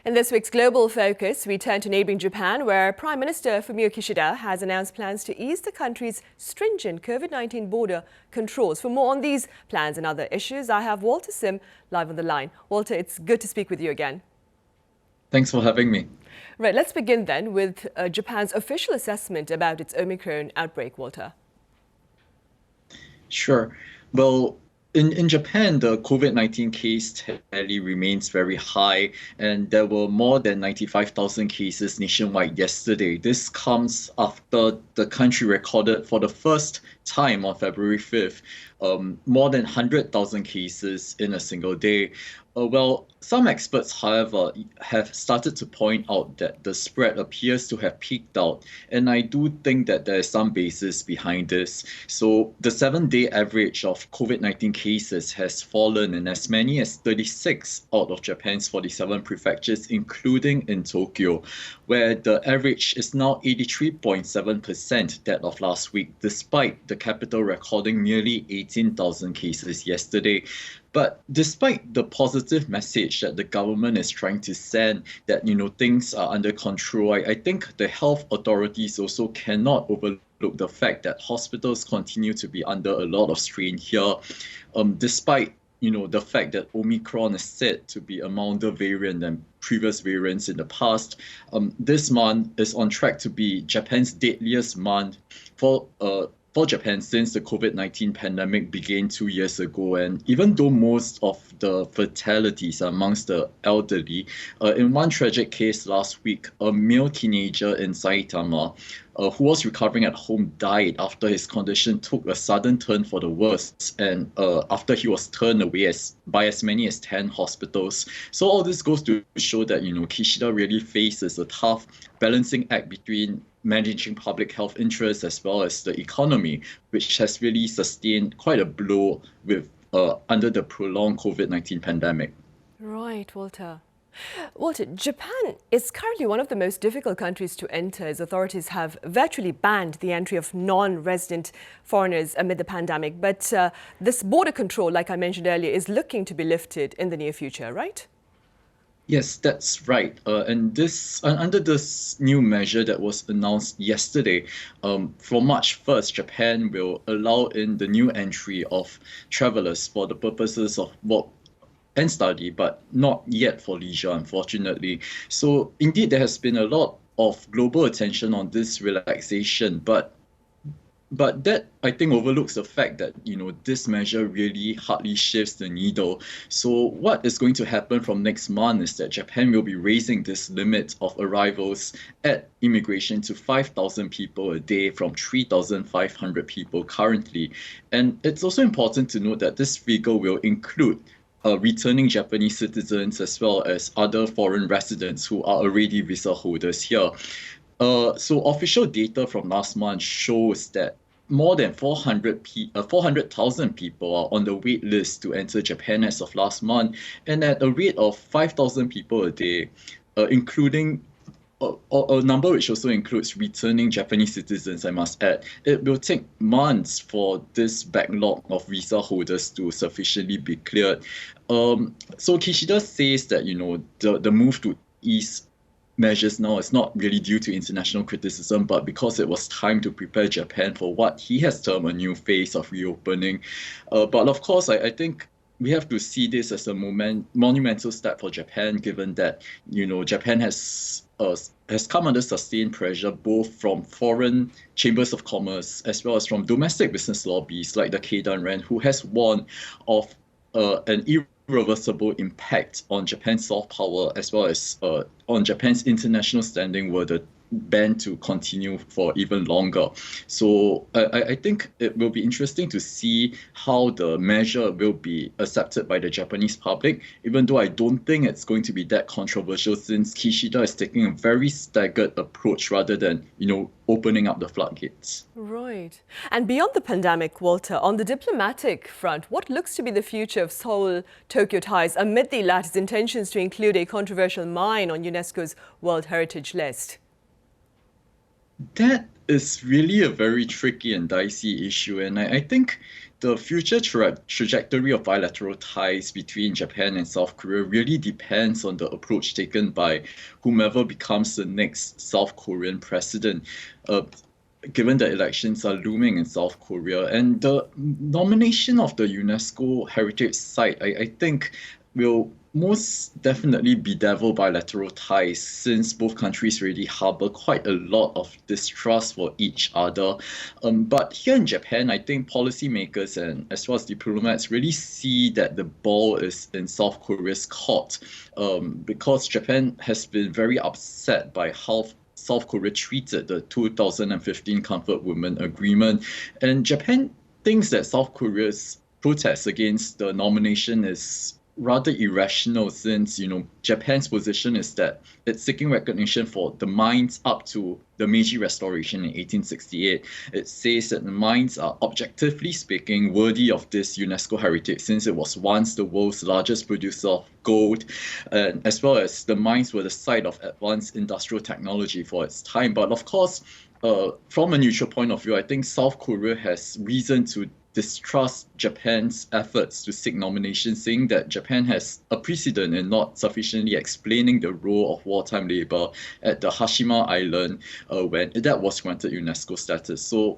In this week's Global Focus, we turn to neighbouring Japan, where Prime Minister Fumio Kishida has announced plans to ease the country's stringent COVID-19 border controls. For more on these plans and other issues, I have Walter Sim live on the line. Walter, it's good to speak with you again. Thanks for having me. Right, let's begin then with Japan's official assessment about its Omicron outbreak, Walter. Sure. Well, in Japan, the COVID-19 case tally remains very high, and there were more than 95,000 cases nationwide yesterday. This comes after the country recorded for the first time on February 5th, more than 100,000 cases in a single day. Well, some experts, however, have started to point out that the spread appears to have peaked out, and I do think that there is some basis behind this. So the 7-day average of COVID-19 cases has fallen in as many as 36 out of Japan's 47 prefectures, including in Tokyo, where the average is now 83.7% that of last week, despite the capital recording nearly 18,000 cases yesterday. But despite the positive message that the government is trying to send that, things are under control, I think the health authorities also cannot overlook the fact that hospitals continue to be under a lot of strain here, despite the fact that Omicron is said to be a milder variant than previous variants in the past. This month is on track to be Japan's deadliest month for Japan since the COVID-19 pandemic began 2 years ago. And even though most of the fatalities are amongst the elderly, in one tragic case last week, a male teenager in Saitama who was recovering at home died after his condition took a sudden turn for the worse, and after he was turned away by as many as 10 hospitals. So all this goes to show that Kishida really faces a tough balancing act between managing public health interests as well as the economy, which has really sustained quite a blow with under the prolonged COVID-19 pandemic. Right, Walter. Walter, Japan is currently one of the most difficult countries to enter, as authorities have virtually banned the entry of non-resident foreigners amid the pandemic. But this border control, like I mentioned earlier, is looking to be lifted in the near future, right? Yes, that's right. And under this new measure that was announced yesterday, from March 1st, Japan will allow in the new entry of travelers for the purposes of work and study, but not yet for leisure, unfortunately. So indeed, there has been a lot of global attention on this relaxation, but that, I think, overlooks the fact that, this measure really hardly shifts the needle. So what is going to happen from next month is that Japan will be raising this limit of arrivals at immigration to 5,000 people a day from 3,500 people currently. And it's also important to note that this figure will include returning Japanese citizens as well as other foreign residents who are already visa holders here. So official data from last month shows that more than 400,000 people are on the wait list to enter Japan as of last month, and at a rate of 5,000 people a day, including a number which also includes returning Japanese citizens, I must add. It will take months for this backlog of visa holders to sufficiently be cleared. So Kishida says that, the move to ease measures now is not really due to international criticism, but because it was time to prepare Japan for what he has termed a new phase of reopening. But of course, I think we have to see this as a monumental step for Japan, given that, Japan has come under sustained pressure both from foreign chambers of commerce as well as from domestic business lobbies like the Keidanren, who has warned of an irreversible impact on Japan's soft power as well as on Japan's international standing were the ban to continue for even longer. So I think it will be interesting to see how the measure will be accepted by the Japanese public, even though I don't think it's going to be that controversial since Kishida is taking a very staggered approach rather than, opening up the floodgates. Right. And beyond the pandemic, Walter, on the diplomatic front, what looks to be the future of Seoul-Tokyo ties amid the latter's intentions to include a controversial mine on UNESCO's World Heritage List? That is really a very tricky and dicey issue, and I think the future trajectory of bilateral ties between Japan and South Korea really depends on the approach taken by whomever becomes the next South Korean president. Given the elections are looming in South Korea, and the nomination of the UNESCO heritage site, I think, will most definitely bedevil bilateral ties, since both countries already harbor quite a lot of distrust for each other. But here in Japan, I think policymakers and as well as diplomats really see that the ball is in South Korea's court, because Japan has been very upset by how South Korea treated the 2015 Comfort Women Agreement. And Japan thinks that South Korea's protest against the nomination is rather irrational, since Japan's position is that it's seeking recognition for the mines up to the Meiji Restoration in 1868. It says that the mines are, objectively speaking, worthy of this UNESCO heritage, since it was once the world's largest producer of gold, and as well as the mines were the site of advanced industrial technology for its time. But of course, from a neutral point of view, I think South Korea has reason to distrust Japan's efforts to seek nomination, saying that Japan has a precedent in not sufficiently explaining the role of wartime labor at the Hashima Island when that was granted UNESCO status. So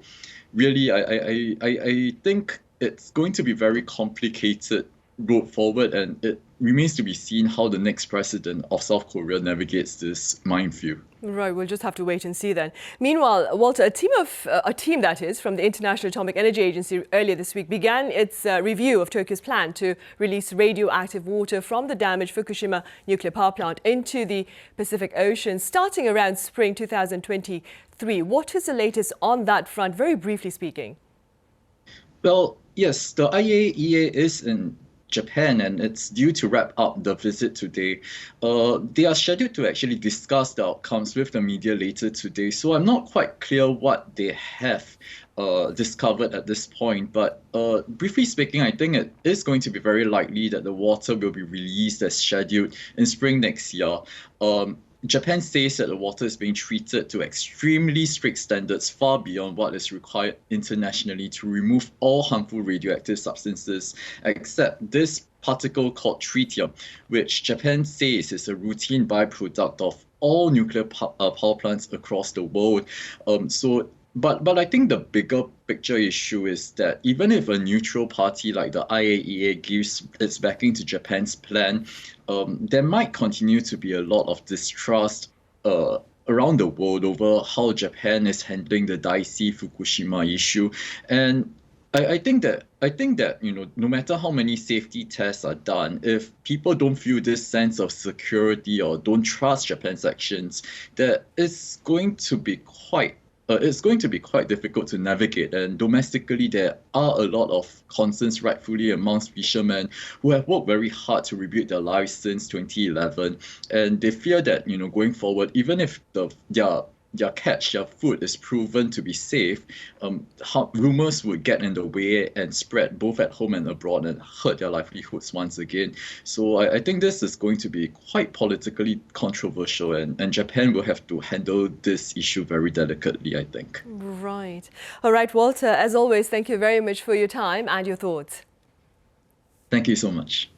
really, I think it's going to be very complicated road forward, and it remains to be seen how the next president of South Korea navigates this minefield. Right, we'll just have to wait and see then. Meanwhile, Walter, a team that is from the International Atomic Energy Agency earlier this week began its review of Tokyo's plan to release radioactive water from the damaged Fukushima nuclear power plant into the Pacific Ocean, starting around spring 2023. What is the latest on that front, very briefly speaking? Well, yes, the IAEA is in Japan, and it's due to wrap up the visit today. They are scheduled to actually discuss the outcomes with the media later today, so I'm not quite clear what they have discovered at this point. But briefly speaking, I think it is going to be very likely that the water will be released as scheduled in spring next year. Japan says that the water is being treated to extremely strict standards, far beyond what is required internationally, to remove all harmful radioactive substances, except this particle called tritium, which Japan says is a routine byproduct of all nuclear power plants across the world. But I think the bigger picture issue is that even if a neutral party like the IAEA gives its backing to Japan's plan, there might continue to be a lot of distrust around the world over how Japan is handling the dicey Fukushima issue. And I think that no matter how many safety tests are done, if people don't feel this sense of security or don't trust Japan's actions, that it's going to be quite difficult to navigate. And domestically, there are a lot of concerns, rightfully, amongst fishermen who have worked very hard to rebuild their lives since 2011, and they fear that going forward, even if their food is proven to be safe, rumors would get in the way and spread both at home and abroad and hurt their livelihoods once again. So I think this is going to be quite politically controversial, and Japan will have to handle this issue very delicately, I think. Right. All right, Walter, as always, thank you very much for your time and your thoughts. Thank you so much.